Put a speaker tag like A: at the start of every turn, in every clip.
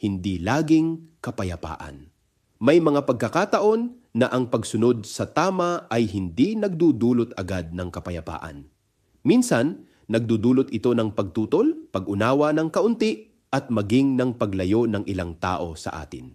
A: hindi laging kapayapaan. May mga pagkakataon na ang pagsunod sa tama ay hindi nagdudulot agad ng kapayapaan. Minsan, nagdudulot ito ng pagtutol, pag-unawa ng kaunti, at maging ng paglayo ng ilang tao sa atin.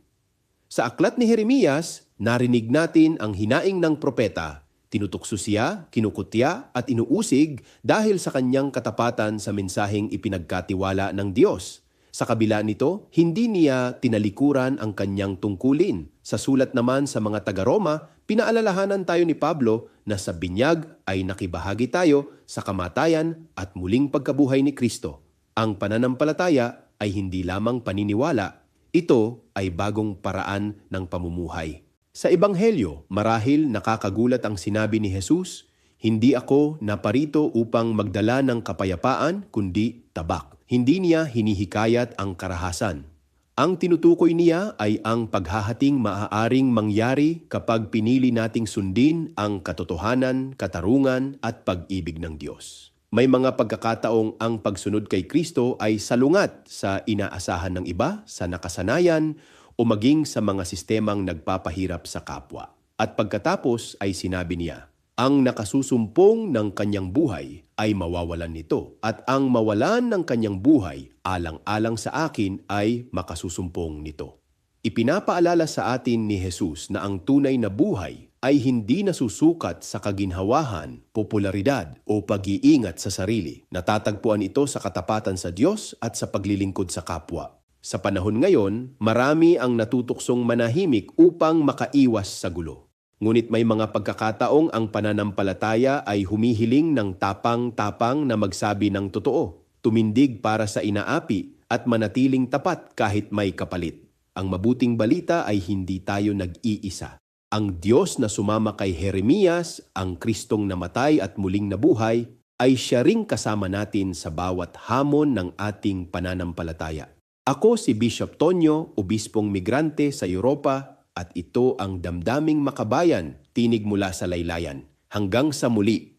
A: Sa aklat ni Jeremias, narinig natin ang hinaing ng propeta. Tinutukso siya, kinukutya at inuusig dahil sa kanyang katapatan sa mensaheng ipinagkatiwala ng Diyos. Sa kabila nito, hindi niya tinalikuran ang kanyang tungkulin. Sa sulat naman sa mga taga-Roma, pinaalalahanan tayo ni Pablo na sa binyag ay nakibahagi tayo sa kamatayan at muling pagkabuhay ni Kristo. Ang pananampalataya ay hindi lamang paniniwala, ito ay bagong paraan ng pamumuhay. Sa Ebanghelyo, marahil nakakagulat ang sinabi ni Jesus, "Hindi ako naparito upang magdala ng kapayapaan, kundi tabak." Hindi niya hinihikayat ang karahasan. Ang tinutukoy niya ay ang paghahating maaaring mangyari kapag pinili nating sundin ang katotohanan, katarungan at pag-ibig ng Diyos. May mga pagkakataong ang pagsunod kay Kristo ay salungat sa inaasahan ng iba, sa nakasanayan, o maging sa mga sistemang nagpapahirap sa kapwa. At pagkatapos ay sinabi niya, ang nakasusumpong ng kanyang buhay ay mawawalan nito, at ang mawalan ng kanyang buhay alang-alang sa akin ay makasusumpong nito. Ipinapaalala sa atin ni Jesus na ang tunay na buhay ay hindi nasusukat sa kaginhawahan, popularidad o pag-iingat sa sarili. Natatagpuan ito sa katapatan sa Diyos at sa paglilingkod sa kapwa. Sa panahon ngayon, marami ang natutuksong manahimik upang makaiwas sa gulo. Ngunit may mga pagkakataong ang pananampalataya ay humihiling ng tapang-tapang na magsabi ng totoo, tumindig para sa inaapi at manatiling tapat kahit may kapalit. Ang mabuting balita ay hindi tayo nag-iisa. Ang Diyos na sumama kay Jeremias, ang Kristong namatay at muling nabuhay, ay siya ring kasama natin sa bawat hamon ng ating pananampalataya. Ako si Bishop Tonyo, obispong migrante sa Europa, at ito ang Damdaming Makabayan, tinig mula sa laylayan. Hanggang sa muli.